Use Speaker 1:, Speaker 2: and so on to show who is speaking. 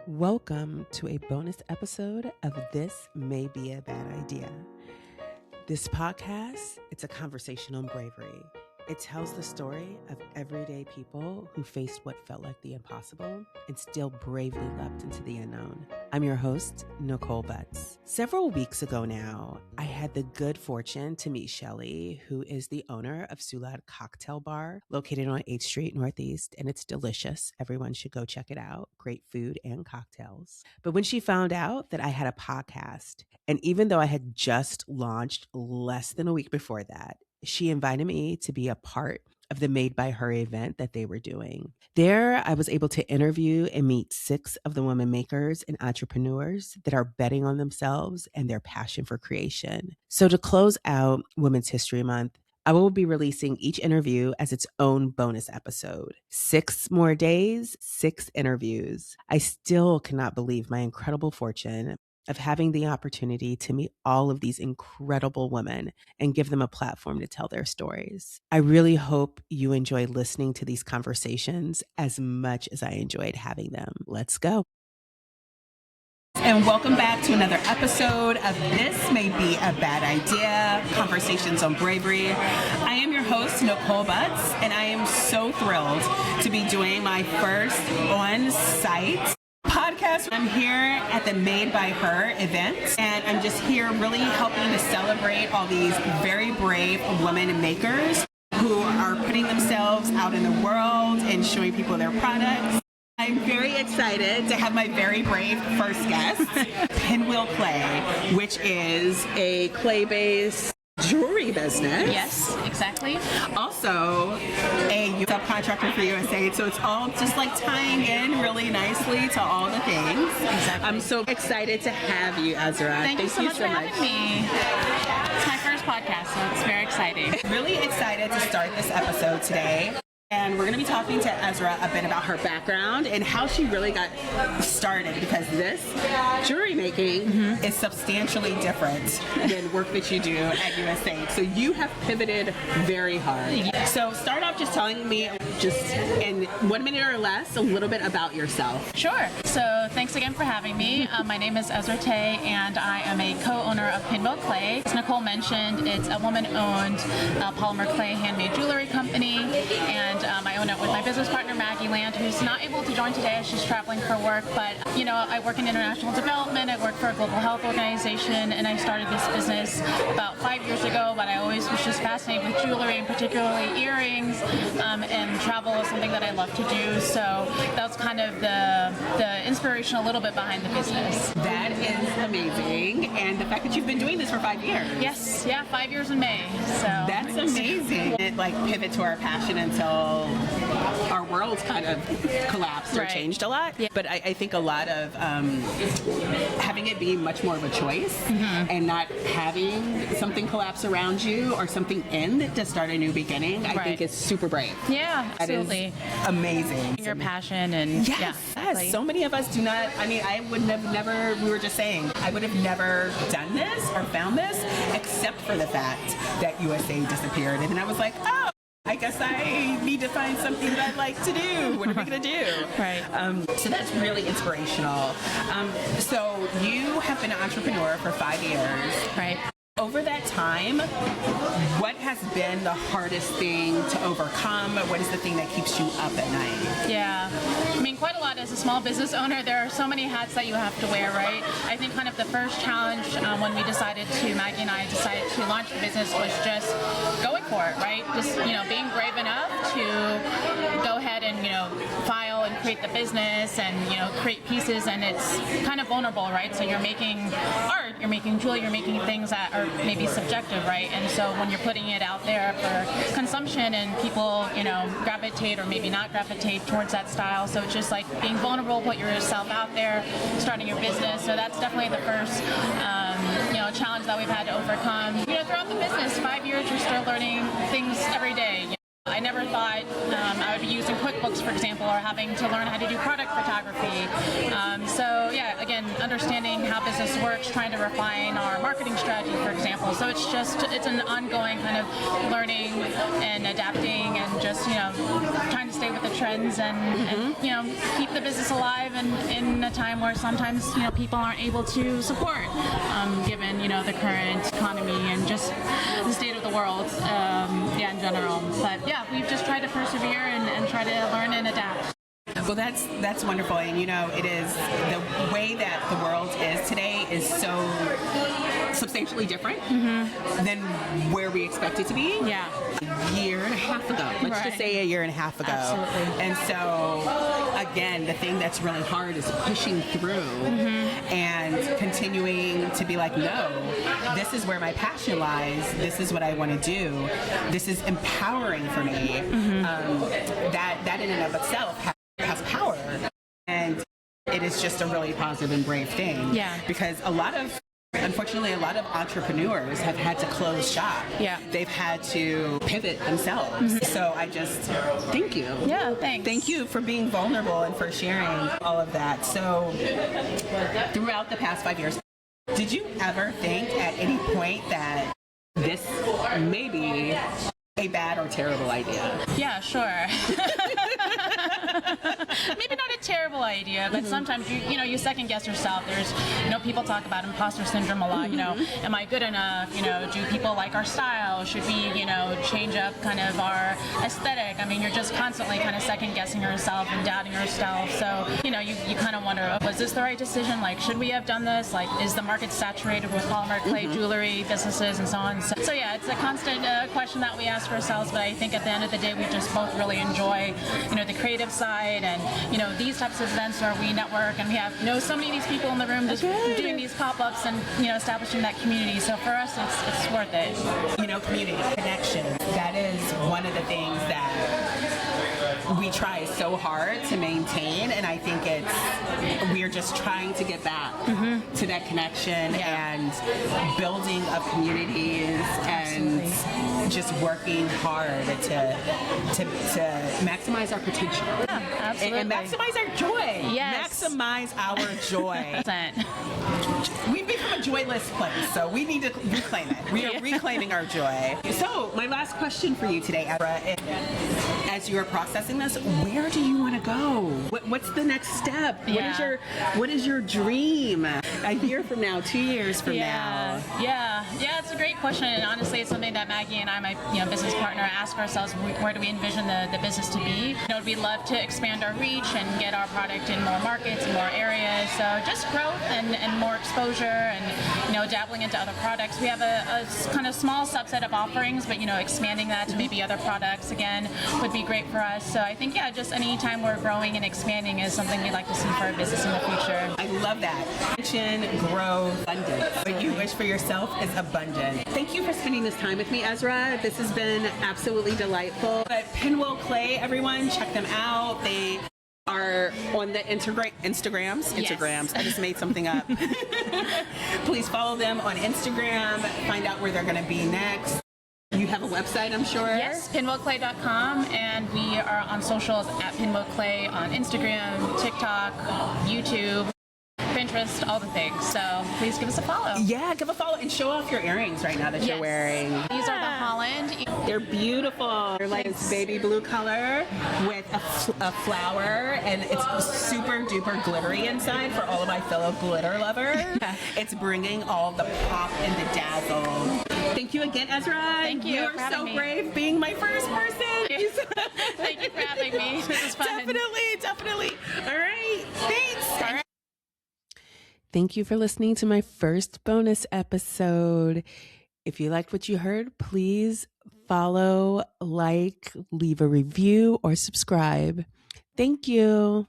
Speaker 1: Welcome to a bonus episode of This May Be a Bad Idea. This podcast, it's a conversation on bravery. It tells the story of everyday people who faced what felt like the impossible and still bravely leapt into the unknown. I'm your host, Nicole Butts. Several weeks ago now, I had the good fortune to meet Shelly, who is the owner of Sulad Cocktail Bar, located on 8th Street Northeast, and it's delicious. Everyone should go check it out. Great food and cocktails. But when she found out that I had a podcast, and even though I had just launched less than a week before that, she invited me to be a part of the Made by Her event that they were doing. There, I was able to interview and meet 6 of the women makers and entrepreneurs that are betting on themselves and their passion for creation. So to close out Women's History Month, I will be releasing each interview as its own bonus episode. 6 more days, 6 interviews. I still cannot believe my incredible fortune of having the opportunity to meet all of these incredible women and give them a platform to tell their stories. I really hope you enjoy listening to these conversations as much as I enjoyed having them. Let's go. And welcome back to another episode of This May Be a Bad Idea, Conversations on Bravery. I am your host, Nicole Butts, and I am so thrilled to be doing my first on-site podcast. I'm here at the Made by Her event, and I'm just here really helping to celebrate all these very brave women makers who are putting themselves out in the world and showing people their products. I'm very excited to have my very brave first guest, Pinwheel Clay, which is a clay-based jewelry business.
Speaker 2: Yes, exactly.
Speaker 1: Also, a subcontractor for USA, so it's all just like tying in really nicely to all the things.
Speaker 2: Exactly.
Speaker 1: I'm so excited to have you, Ezra.
Speaker 2: Thank you so much for having me. It's my first podcast, so it's very exciting.
Speaker 1: Really excited to start this episode today. And we're going to be talking to Ezra a bit about her background and how she really got started, because this jewelry making is substantially different than work that you do at USA. So you have pivoted very hard. So start off just telling me, just in 1 minute or less, a little bit about yourself.
Speaker 2: Sure. So thanks again for having me. My name is Ezra Tay, and I am a co-owner of Pinwheel Clay. As Nicole mentioned, it's a woman-owned polymer clay handmade jewelry company, and I own it with my business partner, Maggie Land, who's not able to join today as she's traveling for work. But, you know, I work in international development. I work for a global health organization, and I started this business about 5 years ago, but I always was just fascinated with jewelry, and particularly earrings, and travel is something that I love to do. So that's kind of the inspiration a little bit behind the business.
Speaker 1: That is amazing. And the fact that you've been doing this for 5 years.
Speaker 2: Yes, yeah, 5 years in May. So
Speaker 1: that's amazing. It like pivot to our passion until our worlds kind of collapsed or changed a lot.
Speaker 2: Yeah.
Speaker 1: But I think a lot of having it be much more of a choice and not having something collapse around you or something end to start a new beginning, I think is super brave.
Speaker 2: Yeah, absolutely.
Speaker 1: That is amazing.
Speaker 2: Your passion and
Speaker 1: yes. So many of us do not, I mean, I would have never, we were just saying, I would have never done this or found this except for the fact that USA disappeared. And then I was like, oh, I guess I need to find something that I'd like to do. What am I going to do?
Speaker 2: Right.
Speaker 1: So that's really inspirational. So you have been an entrepreneur for 5 years.
Speaker 2: Right.
Speaker 1: Over that time, what has been the hardest thing to overcome? What is the thing that keeps you up at night?
Speaker 2: Yeah, I mean, quite a lot. As a small business owner, there are so many hats that you have to wear, right? I think kind of the first challenge when Maggie and I decided to launch the business was just going for it, right? Just, you know, being brave enough to go ahead and, you know, file and create the business and, you know, create pieces, and it's kind of vulnerable, right? So you're making art, you're making jewelry, you're making things that are maybe subjective, right? And so when you're putting it out there for consumption and people, you know, gravitate or maybe not gravitate towards that style. So it's just like being vulnerable, put yourself out there, starting your business. So that's definitely the first, you know, challenge that we've had to overcome. You know, throughout the business, 5 years, you're still learning things every day. You know, I never thought I would be using QuickBooks, for example, or having to learn how to do product photography. So yeah, again, understanding how business works, trying to refine our marketing strategy, for example. So it's an ongoing kind of learning and adapting and just, you know, trying to stay with the trends and keep the business alive in a time where sometimes people aren't able to support, given the current economy and just the state of the world, in general. But yeah, we've just tried to persevere and try to learn and adapt.
Speaker 1: Well, that's wonderful, and it is the way that the world is today is so substantially different than where we expect it to be.
Speaker 2: Yeah.
Speaker 1: A year and a half ago. Let's just say a year and a half ago.
Speaker 2: Absolutely.
Speaker 1: And so, again, the thing that's really hard is pushing through and continuing to be like, no, this is where my passion lies. This is what I want to do. This is empowering for me. That in and of itself has power, and it is just a really positive and brave thing.
Speaker 2: Yeah.
Speaker 1: Because unfortunately, a lot of entrepreneurs have had to close shop.
Speaker 2: Yeah.
Speaker 1: They've had to pivot themselves. So I just thank you.
Speaker 2: Yeah, thanks.
Speaker 1: Thank you for being vulnerable and for sharing all of that. So throughout the past 5 years, did you ever think at any point that this may be a bad or terrible idea?
Speaker 2: Yeah, sure. Maybe not a terrible idea, but sometimes you second guess yourself. There's people talk about imposter syndrome a lot. Am I good enough? Do people like our style? Should we change up kind of our aesthetic? I mean, you're just constantly kind of second guessing yourself and doubting yourself. So you kind of wonder, was this the right decision? Like, should we have done this? Like, is the market saturated with polymer clay jewelry businesses and so on? So yeah, it's a constant question that we ask ourselves, but I think at the end of the day we just both really enjoy the creative side and these types of events where we network and we have so many of these people in the room just doing these pop-ups and establishing that community. So for us it's worth it.
Speaker 1: Community connection, that is one of the things that we try so hard to maintain, and I think we're just trying to get back to that connection and building of communities and just working hard to maximize our potential.
Speaker 2: Yeah, absolutely.
Speaker 1: And maximize our joy.
Speaker 2: Yes.
Speaker 1: Maximize our joy. We've become a joyless place, so we need to reclaim it. We are reclaiming our joy. So, my last question for you today, Ezra, is, as you are processing this, where do you want to go? What's the next step? What is your dream? A year from now, 2 years from now?
Speaker 2: Yeah, it's a great question, and honestly, it's something that Maggie and I, my business partner, ask ourselves: where do we envision the business to be? We'd love to expand our reach and get our product in more markets and more areas. So just growth and more exposure, and dabbling into other products. We have a kind of small subset of offerings, but expanding that to maybe other products again would be great for us. So I think just any time we're growing and expanding is something we'd like to see for our business in the future.
Speaker 1: I love that. Expansion, growth, abundance. What you wish for yourself is abundant. Thank you for spending this time with me, Ezra. This has been absolutely delightful. But Pinwheel Clay, everyone, check them out. They are on the Instagrams.
Speaker 2: Yes.
Speaker 1: I just made something up. Please follow them on Instagram. Find out where they're going to be next. You have a website, I'm sure?
Speaker 2: Yes, pinwheelclay.com, and we are on socials at Pinwheel Clay on Instagram, TikTok, YouTube, Pinterest, all the things. So please give us a follow.
Speaker 1: Yeah, give a follow and show off your earrings right now that you're wearing.
Speaker 2: These are the Holland.
Speaker 1: They're beautiful. They're like this baby blue color with a flower, and it's super duper glittery inside for all of my fellow glitter lovers. It's bringing all the pop and the dazzle. Thank you again, Ezra.
Speaker 2: Thank you.
Speaker 1: You are so brave being my first person.
Speaker 2: Thank you for having me. This is fun.
Speaker 1: Definitely. All right. Thanks.
Speaker 2: All right.
Speaker 3: Thank you for listening to my first bonus episode. If you liked what you heard, please follow, like, leave a review, or subscribe. Thank you.